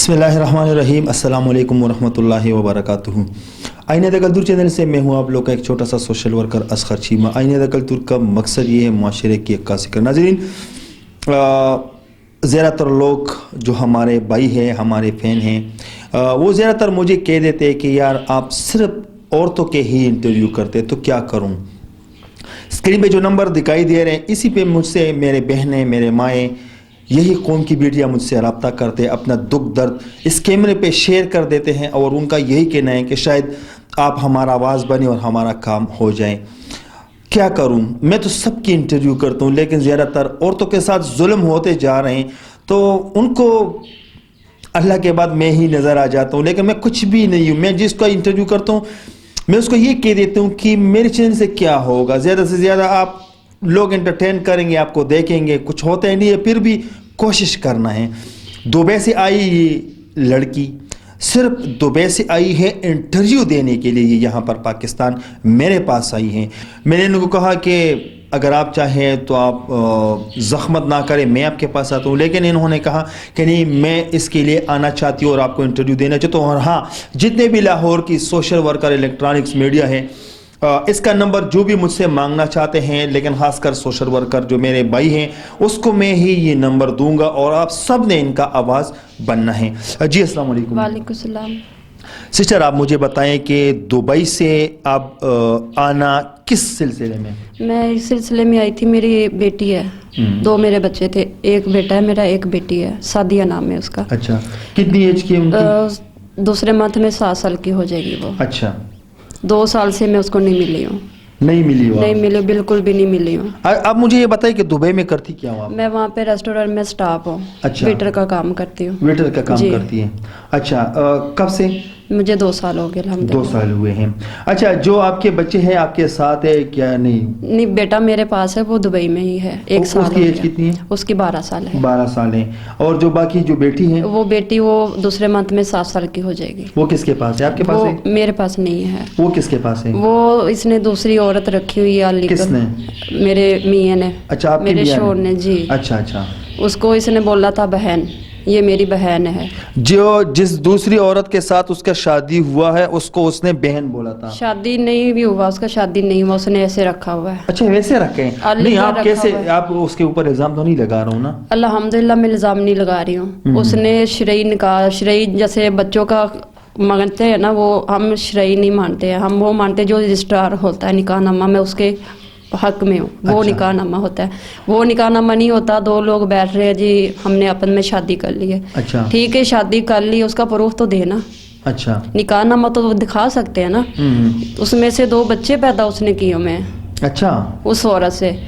बिस्मिल्लाहिर्रहमानिर्रहीम। अस्सलाम वालेकुम वरहमतुल्लाहि वबरकातुहू। आईने द कल्तुर चैनल से मैं हूँ आप लोग का एक छोटा सा सोशल वर्कर असगर चीमा। आईने द कल्तुर का मकसद ये है माशरे की अक्कासी करना। नाज़रीन, ज़्यादातर लोग जो हमारे भाई हैं, हमारे फ़ैन हैं, वो ज़्यादातर मुझे कह देते हैं कि यार आप सिर्फ औरतों के ही इंटरव्यू करते, तो क्या करूँ। स्क्रीन पे जो नंबर दिखाई दे रहे हैं, इसी पे मुझसे मेरे बहनें, मेरे माएँ, यही कौम की बेटियां मुझसे रब्ता करते हैं, अपना दुख दर्द इस कैमरे पे शेयर कर देते हैं और उनका यही कहना है कि शायद आप हमारा आवाज़ बने और हमारा काम हो जाए। क्या करूं, मैं तो सबकी इंटरव्यू करता हूं, लेकिन ज़्यादातर औरतों के साथ जुल्म होते जा रहे हैं, तो उनको अल्लाह के बाद मैं ही नज़र आ जाता हूं। लेकिन मैं कुछ भी नहीं हूं। मैं जिसका इंटरव्यू करता हूं, मैं उसको ये कह देता हूं कि मेरे चैनल से क्या होगा, ज़्यादा से ज़्यादा आप लोग एंटरटेन करेंगे, आपको देखेंगे, कुछ होता ही नहीं है, फिर भी कोशिश करना है। दुबई से आई ये लड़की सिर्फ दुबई से आई है इंटरव्यू देने के लिए, यहाँ पर पाकिस्तान मेरे पास आई हैं। मैंने इनको कहा कि अगर आप चाहें तो आप ज़ख्मत ना करें, मैं आपके पास आता हूँ, लेकिन इन्होंने कहा कि नहीं, मैं इसके लिए आना चाहती हूँ और आपको इंटरव्यू देना चाहती हूँ। और हाँ, जितने भी लाहौर की सोशल वर्कर, इलेक्ट्रॉनिक्स मीडिया है, इसका नंबर जो भी मुझसे मांगना चाहते हैं, लेकिन खासकर सोशल वर्कर जो मेरे भाई हैं, उसको मैं ही ये नंबर दूंगा और आप सब ने इनका आवाज़ बनना है। जी अस्सलाम वालेकुम। वालेकुम सलाम। सिस्टर, आप मुझे बताएं कि दुबई से आप आना किस सिलसिले में? मैं इस सिलसिले में आई थी, मेरी बेटी है, दो मेरे बच्चे थे, एक बेटा है मेरा, एक बेटी है, सादिया नाम है उसका। अच्छा, कितनी एज की है उनकी? दूसरे मंथ में 7 साल की हो जाएगी वो। अच्छा, 2 साल से मैं उसको नहीं मिली हूँ। नहीं मिली हो? नहीं मिली, बिल्कुल भी नहीं मिली हूँ। आप मुझे ये बताइए कि दुबई में करती क्या हो आप? मैं वहाँ पे रेस्टोरेंट में स्टाफ हूँ। अच्छा, वेटर का काम करती हूँ। वेटर का काम करती हैं। अच्छा, कब से? मुझे 2 साल हो गए। 2 साल हुए हैं। अच्छा, जो आपके बच्चे हैं आपके साथ है क्या? नहीं नहीं, बेटा मेरे पास है, वो दुबई में ही है। 1 साल। उसकी एज कितनी है? उसकी 12 साल है। 12 साल है। और जो बाकी जो बेटी है? वो बेटी वो दूसरे मंथ में 7 साल की हो जाएगी। वो किसके पास है? आपके पास है? मेरे पास नहीं है। वो किसके पास है? वो इसने दूसरी औरत रखी हुई है। किसने? मेरे मियाँ ने। अच्छा, आपके मेरे शोर ने। जी। अच्छा अच्छा। उसको इसने बोला था बहन, ये मेरी बहन है। जो जिस दूसरी औरत के साथ उसका शादी हुआ है, उसको उसने बहन बोला था? शादी नहीं भी हुआ उसका, शादी नहीं हुआ, उसने ऐसे रखा हुआ है। अच्छा, वैसे रखे हैं? नहीं, आप कैसे, आप उसके ऊपर इल्जाम तो नहीं लगा रहा हूँ ना? अल्हम्दुलिल्लाह, मैं इल्जाम नहीं लगा रही हूँ। उसने शरई निकाह, शरई जैसे बच्चों का मानते हैं ना, वो हम शरई नहीं मानते हैं। हम वो मानते जो रजिस्ट्रार होता है निकाह नामा, मैं उसके हक में हूँ। वो अच्छा। निकाह नामा होता है, वो निकाह नामा नहीं होता। 2 लोग बैठ रहे हैं जी, हमने अपन में शादी कर ली है। अच्छा, ठीक है, शादी कर ली, उसका प्रूफ तो देना। अच्छा, निकाह नामा तो वो दिखा सकते हैं ना। उसमें से 2 बच्चे पैदा उसने किए मैं। अच्छा, उस औरत से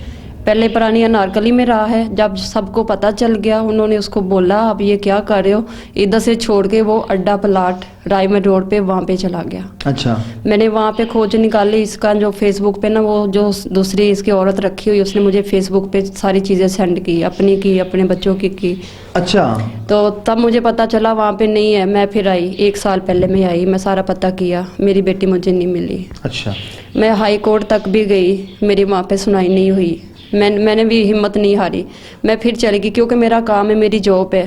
पहले पुरानी अनारकली में रहा है। जब सबको पता चल गया, उन्होंने उसको बोला अब ये क्या कर रहे हो, इधर से छोड़ के वो अड्डा प्लाट रायमंड रोड पे वहाँ पे चला गया। अच्छा, मैंने वहाँ पे खोज निकाली इसका, जो फेसबुक पे ना वो जो दूसरी इसकी औरत रखी हुई, उसने मुझे फेसबुक पे सारी चीज़ें सेंड की, अपने बच्चों की। अच्छा, तो तब मुझे पता चला वहाँ पे नहीं है। मैं फिर आई, 1 साल पहले मैं आई, मैं सारा पता किया, मेरी बेटी मुझे नहीं मिली। अच्छा, मैं हाई कोर्ट तक भी गई, मेरी वहाँ पे सुनाई नहीं हुई। मैंने भी हिम्मत नहीं हारी, मैं फिर चली गई, क्योंकि मेरा काम है, मेरी जॉब है,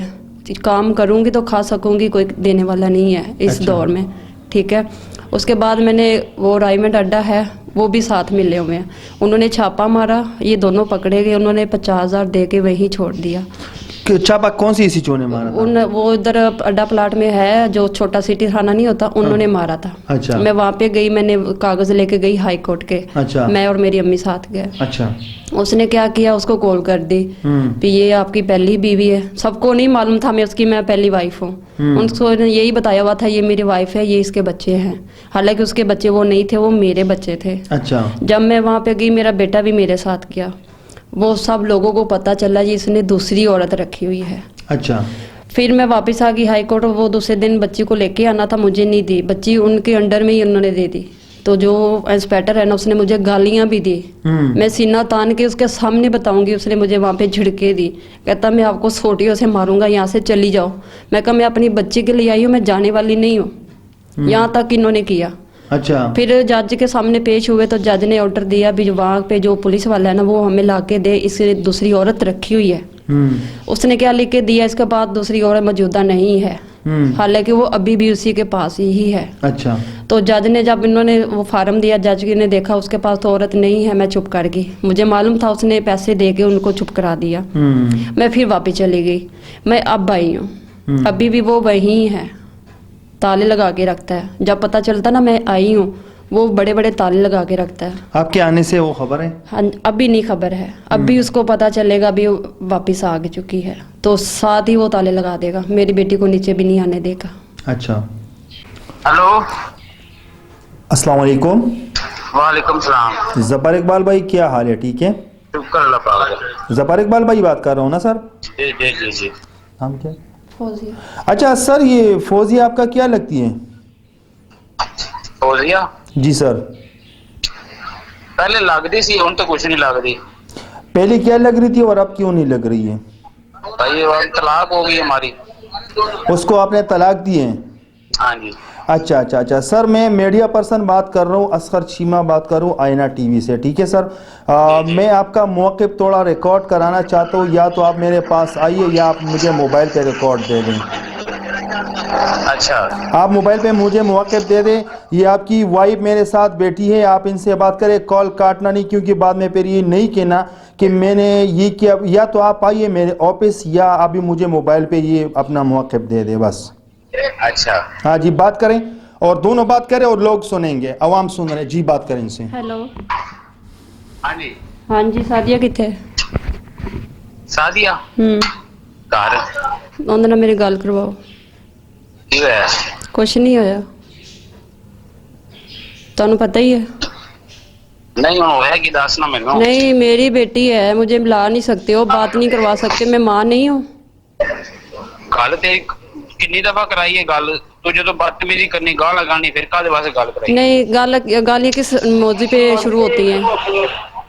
काम करूँगी तो खा सकूँगी, कोई देने वाला नहीं है इस दौर में। ठीक है, उसके बाद मैंने वो रायमंड अड्डा है, वो भी साथ मिले हुए हैं, उन्होंने छापा मारा, ये दोनों पकड़े गए, उन्होंने 50,000 दे के वहीं छोड़ दिया। छापा कौन सी चोर ने मारा था? वो इधर अड्डा प्लाट में है, जो छोटा सिटी थाना नहीं होता, उन्होंने मारा था। अच्छा, मैं वहाँ पे गई, मैंने कागज लेके गई हाई कोर्ट के। अच्छा, मैं और मेरी अम्मी साथ गए। अच्छा, उसने क्या किया, उसको कॉल कर दी कि ये आपकी पहली बीवी है। सबको नहीं मालूम था मैं पहली वाइफ हूँ। उनको यही बताया हुआ था ये मेरी वाइफ है, ये इसके बच्चे हैं। हालांकि उसके बच्चे वो नहीं थे, वो मेरे बच्चे थे। अच्छा, जब मैं वहाँ पे गई, मेरा बेटा भी मेरे साथ गया, वो सब लोगों को पता चला जी इसने दूसरी औरत रखी हुई है। अच्छा, फिर मैं वापस आ गई हाई कोर्ट। वो दूसरे दिन बच्ची को लेके आना था, मुझे नहीं दी बच्ची, उनके अंडर में ही उन्होंने दे दी। तो जो इंस्पेक्टर है ना, उसने मुझे गालियां भी दी। मैं सीना तान के उसके सामने बताऊंगी, उसने मुझे वहाँ पे झिड़के दी। कहता मैं आपको सोटियों से मारूंगा, यहाँ से चली जाओ। मैं कहा मैं अपनी बच्ची के लिए आई हूँ, मैं जाने वाली नहीं हूँ। यहाँ तक इन्होंने किया। अच्छा, फिर जज के सामने पेश हुए तो जज ने ऑर्डर दिया भी वहाँ पे जो पुलिस वाला है ना, वो हमें ला के दे, इसे दूसरी औरत रखी हुई है। उसने क्या लिख के दिया, इसके बाद दूसरी औरत मौजूदा नहीं है। हालांकि वो अभी भी उसी के पास ही है। अच्छा। तो जज ने जब इन्होंने वो फार्म दिया, जज ने देखा उसके पास तो औरत नहीं है, मैं चुप कर गई। मुझे मालूम था उसने पैसे दे के उनको चुप करा दिया। मैं फिर वापस चली गई। मैं अब आई हूँ, अभी भी वो वहीं है, ताले लगा के रखता है। जब पता चलता ना मैं आई हूँ, वो बड़े बड़े ताले लगा के रखता है। आपके आने से वो खबर है? हाँ, अभी नहीं खबर है, अभी उसको पता चलेगा, अभी वापस आ चुकी है तो साथ ही वो ताले लगा देगा। मेरी बेटी को नीचे भी नहीं आने देगा। अच्छा। हेलो, अस्सलाम वालेकुम। वालेकुम सलाम। ज़फ़र इकबाल भाई, क्या हाल है? ठीक है, शुक्र अल्लाह पाक का। ज़फ़र इकबाल भाई बात कर रहा हूँ ना सर? जी जी जी जी। नाम क्या? फौजिया। अच्छा सर, ये फौजिया आपका क्या लगती है? फौजिया जी सर। पहले लगती सी, हुण तो कुछ नहीं लगती। पहले क्या लग रही थी और अब क्यों नहीं लग रही है? भाई अब तलाक हो गई हमारी। उसको आपने तलाक दी है? हाँ जी। अच्छा अच्छा अच्छा सर, मैं मीडिया पर्सन बात कर रहा हूँ, असगर चीमा बात कर रहा हूँ, आईना टीवी से। ठीक है सर, मैं आपका मौक़िफ़ थोड़ा रिकॉर्ड कराना चाहता हूँ, या तो आप मेरे पास आइए या आप मुझे मोबाइल पे रिकॉर्ड दे दें। अच्छा, आप मोबाइल पे मुझे मौक़िफ़ दे दें। ये आपकी वाइफ मेरे साथ बैठी है, आप इनसे बात करें, कॉल काटना नहीं, क्योंकि बाद में फिर ये नहीं कहना कि मैंने ये किया। या तो आप आइए मेरे ऑफिस, या अभी मुझे मोबाइल पे ये अपना मौक़िफ़ दे दे बस। अच्छा। हाँ जी, बात करें, और दोनों बात करें और लोग सुनेंगे, आवाम सुन रहे जी। बात करें इनसे। हेलो। हाँ जी। हाँ जी, सादिया किथे? सादिया घर। ਉਹਦੇ ਨਾਲ ਮੇਰੀ ਗੱਲ ਕਰਵਾਓ। ਕੀ ਹੋਇਆ? ਕੁਛ नहीं होया, ਤੁਹਾਨੂੰ पता ही है। नहीं होया कि दसना मैनू। नहीं, मेरी बेटी है, मुझे मिला नहीं सकते हो, बात नहीं करवा सकते, मैं माँ नहीं हूँ। गल ते किन्नी दफा कराई है गल, तू जो बदतमीजी करनी, गाल लगानी, फिर काहदे वास्ते गल कराई? नहीं, गालियाँ किस मौजू पे शुरू होती हैं?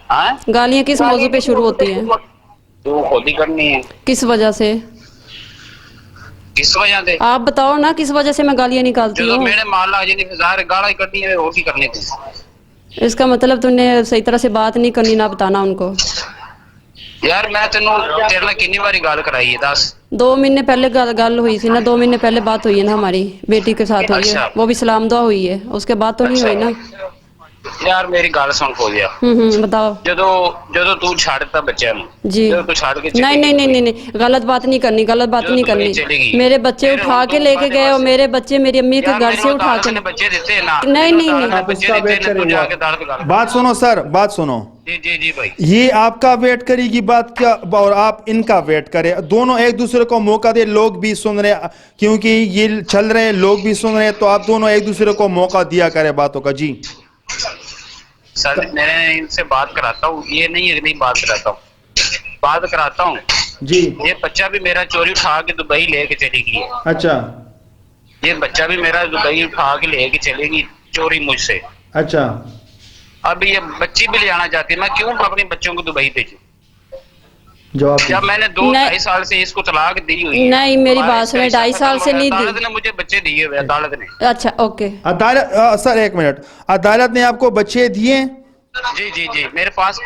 हाँ, गालियाँ किस मौजू पे शुरू होती हैं? तू खुद ही करनी है। किस वजह से? किस वजह से? आप बताओ ना, किस वजह से मैं गालियाँ निकालती जो हूँ? मेरे माल आ जाती फिर ज़ाहिर गाला ही करनी है, और की करनी थी। इसका मतलब तुमने सही तरह से बात नहीं करनी, ना बताना उनको। यार मैं तेनू तेरे नाल कितनी बारी गल कराई है, दस। 2 महीने पहले गल हुई थी ना, 2 महीने पहले बात हुई है ना, हमारी बेटी के साथ हुई है, अच्छा। वो भी सलाम दुआ हुई है, उसके बाद तो नहीं हुई ना। यार मेरी गल सुन खोलिया, बताओ। ਜਦੋਂ ਤੂੰ ਛੱਡਤਾ ਬੱਚਿਆਂ ਨੂੰ, जी। ਜਦੋਂ ਤੂੰ ਛੱਡ ਕੇ नहीं नहीं नहीं नहीं नहीं, गलत बात नहीं करनी, गलत बात नहीं चली गई। करनी। मेरे बच्चे फिर उठा हम के तो लेके गए, और बात मेरे बच्चे मेरी अम्मी के घर से उठा के। बच्चे देते ना। नहीं नहीं नहीं, आप उसका वेट करें। बात सुनो सर, बात सुनो। जी जी जी भाई। ये आपका वेट करेगी बात क्या, और आप इनका वेट करें, दोनों एक दूसरे को मौका दे। लोग भी सुन रहे, क्योंकि ये चल रहे हैं, लोग भी सुन रहे हैं, तो आप दोनों एक दूसरे को मौका दिया करें बातों का। जी सर मैं इनसे बात कराता हूँ, ये नहीं है, नहीं बात कराता हूँ, बात कराता हूँ जी। ये बच्चा भी मेरा चोरी उठा के दुबई लेके चली गई है। अच्छा ये बच्चा भी मेरा दुबई उठा के लेके चलेगी चोरी मुझसे। अच्छा। अब ये बच्ची भी ले आना चाहती है, मैं क्यों अपने बच्चों को दुबई भेजूं? जवाब जब मैंने 2-2.5 साल से इसको तलाक दी हुई है। नहीं, मेरी बात सुने, 2.5 साल से नहीं दी। अदालत ने मुझे बच्चे दिए हुए, अदालत ने। अच्छा ओके। अदालत सर एक मिनट, अदालत ने आपको बच्चे दिए? जी जी जी, मेरे पास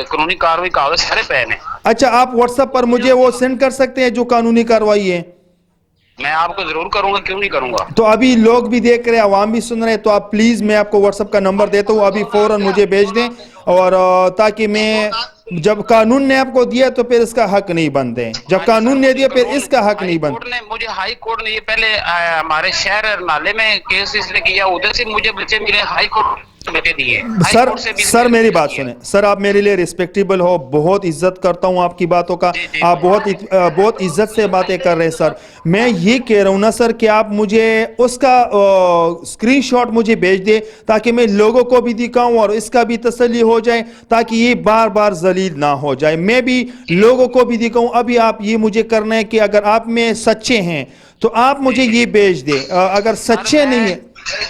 कानूनी कार्रवाई कागज सारे पेन है। अच्छा, आप व्हाट्सएप पर मुझे वो सेंड कर सकते हैं जो कानूनी कार्रवाई है? मैं आपको जरूर करूंगा, क्यों नहीं करूंगा। तो अभी लोग भी देख रहे हैं, आवाम भी सुन रहे हैं, तो आप प्लीज, मैं आपको व्हाट्सएप का नंबर देता हूँ, अभी फौरन मुझे भेज दें, और ताकि मैं, जब कानून ने आपको दिया तो फिर इसका हक नहीं बनते, जब कानून ने दिया फिर इसका हक नहीं बनता। मुझे हाई कोर्ट ने ये पहले हमारे शहर नाले में केस इसने किया, उधर से मुझे बच्चे मिले, हाई कोर्ट बच्चे दिए। सर मेरी बात सुने सर, आप मेरे लिए रिस्पेक्टेबल हो, बहुत इज्जत करता हूँ आपकी बातों का, आप बहुत इज्जत से बातें कर रहे हैं सर। मैं ये कह रहा हूँ ना सर कि आप मुझे उसका स्क्रीनशॉट मुझे भेज दे, ताकि मैं लोगों को भी दिखाऊं और इसका भी तसल्ली हो जाए, ताकि ये बार बार जलील ना हो जाए, मैं भी लोगों को भी दिखाऊं। अभी आप ये मुझे करना है कि अगर आप में सच्चे हैं तो आप मुझे ये भेज दे, अगर सच्चे नहीं है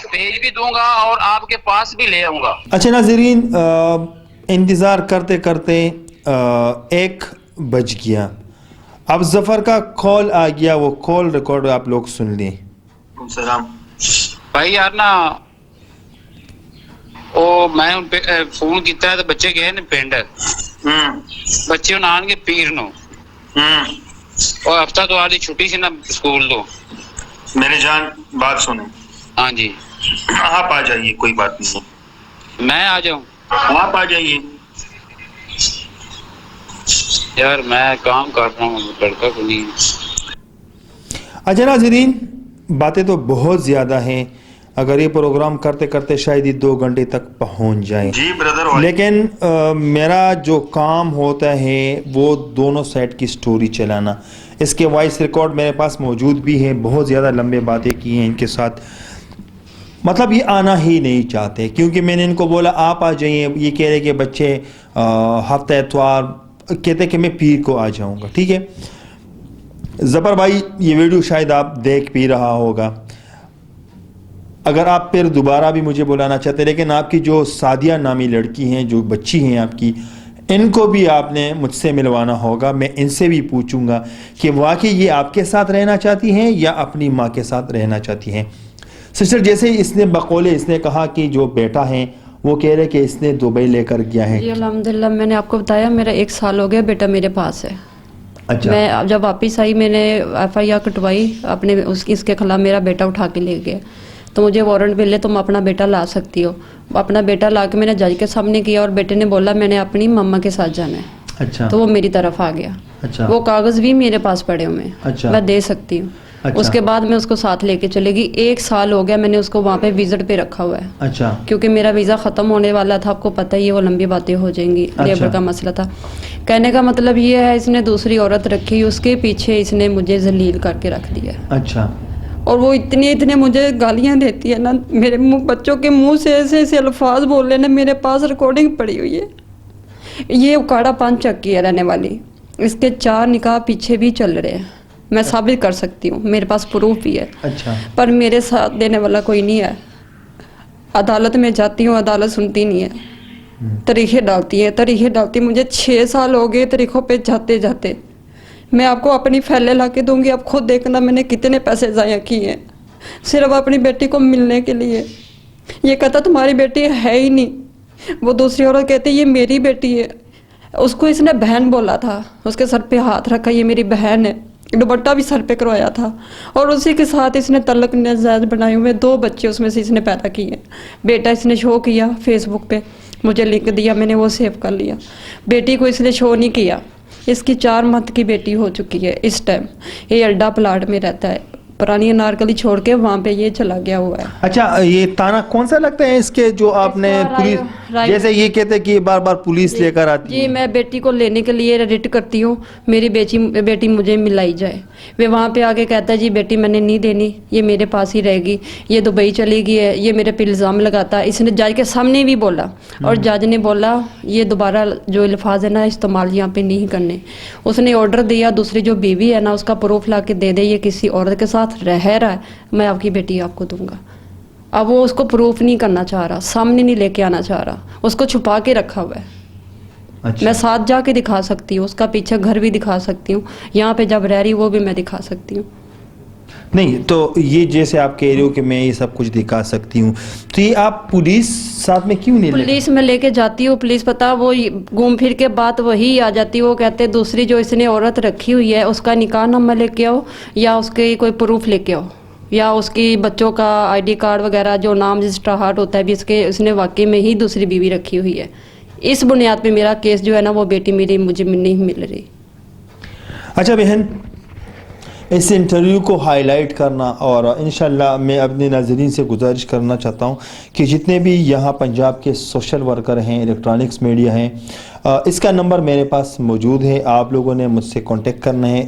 भेज भी दूंगा और आपके पास भी ले आऊंगा। अच्छा नाज़रीन, इंतज़ार करते करते 1 बज गया, अब जफर का कॉल आ गया, वो कॉल रिकॉर्ड आप लोग सुन लें। सलाम भाई, यार ना ਉਹ ਮੈਂ ਫੋਨ ਕੀਤਾ ਤੇ ਬੱਚੇ ਗਏ ਨੇ ਪਿੰਡ। ਬੱਚੇ ਹੁਣ ਆਣਗੇ ਪੀਰ ਨੂੰ। ਉਹ ਹਫਤਾ ਤੋਂ ਆਦੀ ਛੁੱਟੀ ਸੀ ਨਾ ਸਕੂਲ ਤੋਂ, मेरे जान बात सुनो, हाँ जी, आप आ जाइए, कोई बात नहीं है, मैं आ जाऊँ? आप आ जाइए। यार मैं काम कर रहा हूँ, लड़का को नहीं। अच्छा नाज़रीन, बातें तो बहुत ज़्यादा हैं, अगर ये प्रोग्राम करते करते शायद ये 2 घंटे तक पहुंच जाए जी ब्रदर, लेकिन मेरा जो काम होता है वो दोनों साइड की स्टोरी चलाना। इसके वॉइस रिकॉर्ड मेरे पास मौजूद भी है, बहुत ज़्यादा लंबे बातें की हैं इनके साथ, मतलब ये आना ही नहीं चाहते, क्योंकि मैंने इनको बोला आप आ जाइए, ये कह रहे कि बच्चे हफ्ता एतवार, कहते कि मैं पीर को आ जाऊंगा। ठीक है ज़फ़र भाई, ये वीडियो शायद आप देख भी रहा होगा, अगर आप फिर दोबारा भी मुझे बुलाना चाहते, लेकिन आपकी जो सादिया नामी लड़की हैं, जो बच्ची हैं आपकी, इनको भी आपने मुझसे मिलवाना होगा। मैं इनसे भी पूछूंगा कि वाकई ये आपके साथ रहना चाहती हैं या अपनी माँ के साथ रहना चाहती हैं। सिस्टर, जैसे इसने बकौले इसने कहा कि जो बेटा है वो कह रहे कि इसने दुबई लेकर गया है। जी अल्हम्दुलिल्लाह, मैंने आपको बताया मेरा 1 साल हो गया, बेटा मेरे पास है। अच्छा, मैं जब वापिस आई मैंने FIR कटवाई अपने इसके खिलाफ, मेरा बेटा उठा के ले गया, तो मुझे वारंट मिले तुम अपना बेटा ला सकती हो। अपना बेटा ला के मैंने जज के सामने किया और बेटे ने बोला मैंने अपनी मम्मा के साथ जाना है। अच्छा, तो वो मेरी तरफ आ गया। अच्छा, वो कागज भी मेरे पास पड़े हुए हैं। अच्छा, मैं दे सकती हूँ। अच्छा, उसके बाद मैं उसको साथ लेके चलेगी। 1 साल हो गया मैंने उसको वहाँ पे विजिट पे रखा हुआ है। अच्छा, क्योंकि मेरा वीज़ा ख़त्म होने वाला था, आपको पता ही है, वो लंबी बातें हो जाएंगी, लेबर का मसला था। कहने का मतलब ये है इसने दूसरी औरत रखी, उसके पीछे इसने मुझे जलील करके रख दिया। अच्छा, और वो इतने मुझे गालियाँ देती है ना, मेरे मुँह बच्चों के मुंह से ऐसे ऐसे अल्फाज बोल रहे ना, मेरे पास रिकॉर्डिंग पड़ी हुई है। ये उकाड़ा 5 चक्की है रहने वाली, इसके 4 निकाह पीछे भी चल रहे हैं, मैं साबित कर सकती हूँ, मेरे पास प्रूफ भी है। अच्छा, पर मेरे साथ देने वाला कोई नहीं है। अदालत में जाती हूँ, अदालत सुनती नहीं है, तरीके डालती। मुझे 6 साल हो गए तरीकों पे जाते जाते। मैं आपको अपनी फैले ला के दूंगी, आप खुद देखना मैंने कितने पैसे ज़ाया किए हैं सिर्फ अपनी बेटी को मिलने के लिए। ये कहता तुम्हारी बेटी है ही नहीं, वो दूसरी औरत कहती ये मेरी बेटी है। उसको इसने बहन बोला था, उसके सर पे हाथ रखा, ये मेरी बहन है, दुपट्टा भी सर पे करवाया था। और उसी के साथ इसने तलक नाजायज बनाए हुए 2 बच्चे उसमें से इसने पैदा किए। बेटा इसने शो किया फेसबुक पे, मुझे लिंक दिया, मैंने वो सेव कर लिया। बेटी को इसने शो नहीं किया। इसकी 4 मंथ की बेटी हो चुकी है इस टाइम। ये अड्डा प्लाट में रहता है, पुरानी अनारकली छोड़ के वहाँ पे ये चला गया हुआ है। अच्छा, ये ताना कौन सा लगता है इसके जो आपने पुलिस, जैसे ये कहते हैं कि बार बार पुलिस लेकर आती है? जी, मैं बेटी को लेने के लिए रिट करती हूँ, मेरी बेटी मुझे मिलाई जाए। वे वहाँ पे आके कहता है जी बेटी मैंने नहीं देनी, ये मेरे पास ही रहेगी, ये दुबई चली गई है, ये मेरे पे इल्ज़ाम लगाता है। इसने जज के सामने भी बोला और जज ने बोला ये दोबारा जो अल्फाज है ना इस्तेमाल यहाँ पे नहीं करने। उसने ऑर्डर दिया, दूसरी जो बीवी है ना उसका प्रूफ ला के दे दे ये किसी औरत के साथ रह रहा है, मैं आपकी बेटी आपको दूंगा। अब वो उसको प्रूफ नहीं करना चाह रहा, सामने नहीं लेके आना चाह रहा, उसको छुपा के रखा हुआ है। अच्छा, मैं साथ जाके दिखा सकती हूँ, उसका पीछे घर भी दिखा सकती हूँ, यहाँ पे जब रह रही वो भी मैं दिखा सकती हूँ। नहीं तो ये जैसे आप कह रहे हो कि मैं ये सब कुछ दिखा सकती हूँ, तो ये आप पुलिस साथ में क्यों नहीं लेते? पुलिस में लेके जाती हूँ, पुलिस पता वो घूम फिर के बात वही आ जाती है। वो कहते दूसरी जो इसने औरत रखी हुई है उसका निकाह नामा लेके आओ या उसके कोई प्रूफ लेके आओ या उसकी बच्चों का ID कार्ड वगैरह जो नाम रजिस्टर हार्ट होता है भी इसने वाकई में ही दूसरी बीवी रखी हुई है। इस बुनियाद पे मेरा केस जो है ना वो बेटी मेरी मुझे नहीं मिल रही। अच्छा बहन, इस इंटरव्यू को हाईलाइट करना और इंशाल्लाह मैं अपने नाज़रीन से गुजारिश करना चाहता हूँ कि जितने भी यहाँ पंजाब के सोशल वर्कर हैं, इलेक्ट्रॉनिक्स मीडिया हैं, इसका नंबर मेरे पास मौजूद है, आप लोगों ने मुझसे कांटेक्ट करना है।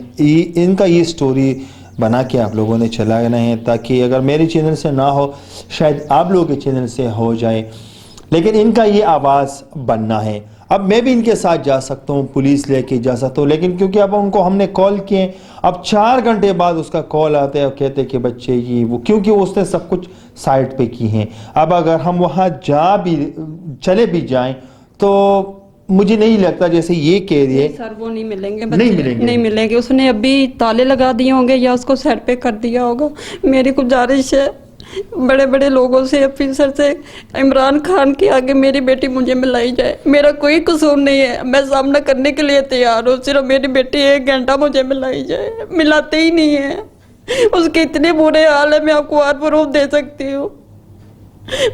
इनका ये स्टोरी बना के आप लोगों ने चलाना है ताकि अगर मेरे चैनल से ना हो शायद आप लोगों के चैनल से हो जाए, लेकिन इनका ये आवाज़ बनना है। अब मैं भी इनके साथ जा सकता हूँ, पुलिस लेके जा सकता हूँ, लेकिन क्योंकि अब उनको हमने कॉल किए, अब 4 घंटे बाद उसका कॉल आता है और कहते हैं कि बच्चे ये वो, क्योंकि उसने सब कुछ साइड पे की हैं। अब अगर हम वहाँ चले भी जाएं तो मुझे नहीं लगता जैसे ये कह रही है सर वो नहीं मिलेंगे, नहीं मिलेंगे। उसने अभी ताले लगा दिए होंगे या उसको साइड पे कर दिया होगा। मेरी गुजारिश है बड़े बड़े लोगों से, ऑफिसर से, इमरान खान के आगे मेरी बेटी मुझे मिलाई जाए। मेरा कोई कसूर नहीं है, मैं सामना करने के लिए तैयार हूँ, सिर्फ मेरी बेटी 1 घंटा मुझे मिलाई जाए। मिलाते ही नहीं है। उसके इतने बुरे हाल है, मैं आपको और प्रूफ दे सकती हूँ।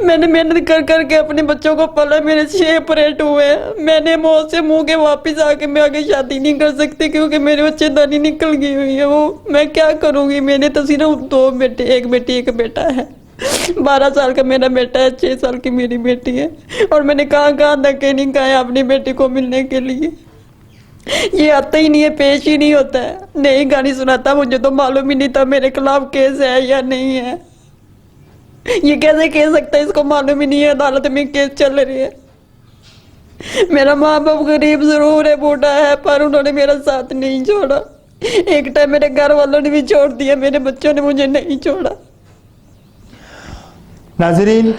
मैंने मेहनत कर कर के अपने बच्चों को पाला, मेरे 6 ऑपरेट हुए हैं। मैंने मौत से मुंह के वापस आके मैं आगे शादी नहीं कर सकती क्योंकि मेरे बच्चेदानी निकल गई हुई है। वो मैं क्या करूँगी? मैंने तो सिर्फ 2 बेटे, एक बेटी एक बेटा है। 12 साल का मेरा बेटा है, 6 साल की मेरी बेटी है। और मैंने कहाँ धक्के नहीं खाए अपनी बेटी को मिलने के लिए। ये आता ही नहीं है, पेश ही नहीं होता है, नहीं गाली सुनाता। मुझे तो मालूम ही नहीं था मेरे खिलाफ केस है या नहीं है। ये कैसे कह सकता है, इसको मालूम ही नहीं है अदालत में केस चल रही है। मेरा माँ बाप गरीब जरूर है, बूढ़ा है, पर उन्होंने मेरा साथ नहीं छोड़ा। एक टाइम मेरे घर वालों ने भी छोड़ दिया, मेरे बच्चों ने मुझे नहीं छोड़ा। नाजरीन,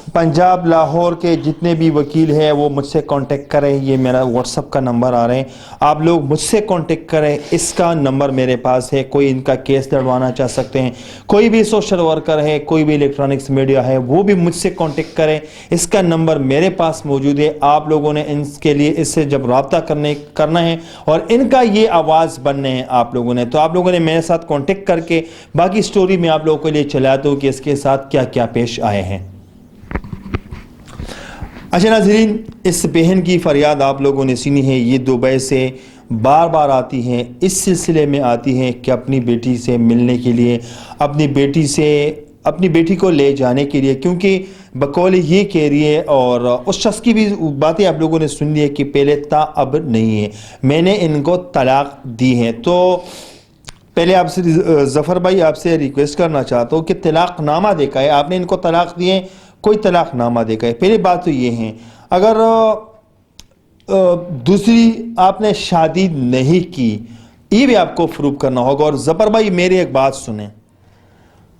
पंजाब लाहौर के जितने भी वकील हैं वो मुझसे कांटेक्ट करें। ये मेरा व्हाट्सअप का नंबर आ रहे हैं, आप लोग मुझसे कांटेक्ट करें। इसका नंबर मेरे पास है। कोई इनका केस लड़वाना चाह सकते हैं, कोई भी सोशल वर्कर है, कोई भी इलेक्ट्रॉनिक्स मीडिया है, वो भी मुझसे कांटेक्ट करें। इसका नंबर मेरे पास मौजूद है। आप लोगों ने इसके लिए इससे जब रब्ता करना है और इनका ये आवाज़ बनने हैं आप लोगों ने, तो आप लोगों ने मेरे साथ कॉन्टेक्ट करके बाकी स्टोरी में आप लोगों के लिए चला दूँ कि इसके साथ क्या क्या पेश आए हैं। अच्छा नाज़रीन, इस बहन की फरियाद आप लोगों ने सुनी है। ये दुबई से बार बार आती हैं, इस सिलसिले में आती हैं कि अपनी बेटी से मिलने के लिए, अपनी बेटी को ले जाने के लिए, क्योंकि बकौल ये कह रही है और उस शख्स की भी बातें आप लोगों ने सुन ली है कि पहले था अब नहीं है, मैंने इनको तलाक दी है। तो पहले आपसे ज़फ़र भाई आपसे रिक्वेस्ट करना चाहता हूँ कि तलाक़नामा देखा है आपने, इनको तलाक दिए, कोई तलाक़नामा देखा है? पहली बात तो ये है, अगर दूसरी आपने शादी नहीं की, ये भी आपको प्रूव करना होगा। और ज़फ़र भाई मेरी एक बात सुने,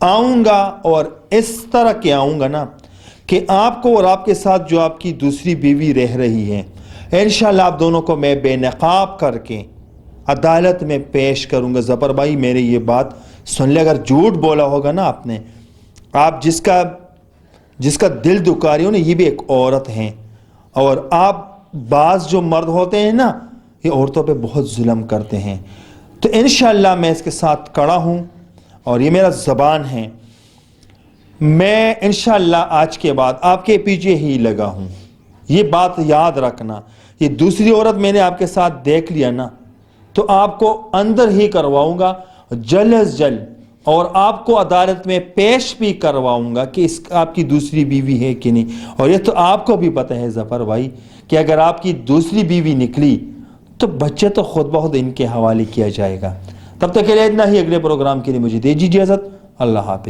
आऊँगा और इस तरह के आऊँगा ना कि आपको और आपके साथ जो आपकी दूसरी बीवी रह रही है, इंशाअल्लाह आप दोनों को मैं बेनकाब करके अदालत में पेश करूँगा। ज़फ़र भाई मेरी ये बात सुन ले, अगर झूठ बोला होगा ना आपने, आप जिसका दिल दुखा रही हो ना, ये भी एक औरत हैं। और आप बाज़ जो मर्द होते हैं ना, ये औरतों पे बहुत जुल्म करते हैं। तो इंशाअल्लाह मैं इसके साथ खड़ा हूँ और ये मेरा ज़बान है। मैं इंशाअल्लाह आज के बाद आपके पीछे ही लगा हूँ, ये बात याद रखना। ये दूसरी औरत मैंने आपके साथ देख लिया ना, तो आपको अंदर ही करवाऊँगा जल्द से जल्द, और आपको अदालत में पेश भी करवाऊंगा कि आपकी दूसरी बीवी है कि नहीं। और ये तो आपको भी पता है ज़फ़र भाई कि अगर आपकी दूसरी बीवी निकली तो बच्चे तो खुद ब खुद इनके हवाले किया जाएगा। तब तक के लिए इतना ही। अगले प्रोग्राम के लिए मुझे दीजिए इजाज़त। अल्लाह हाफ़िज़।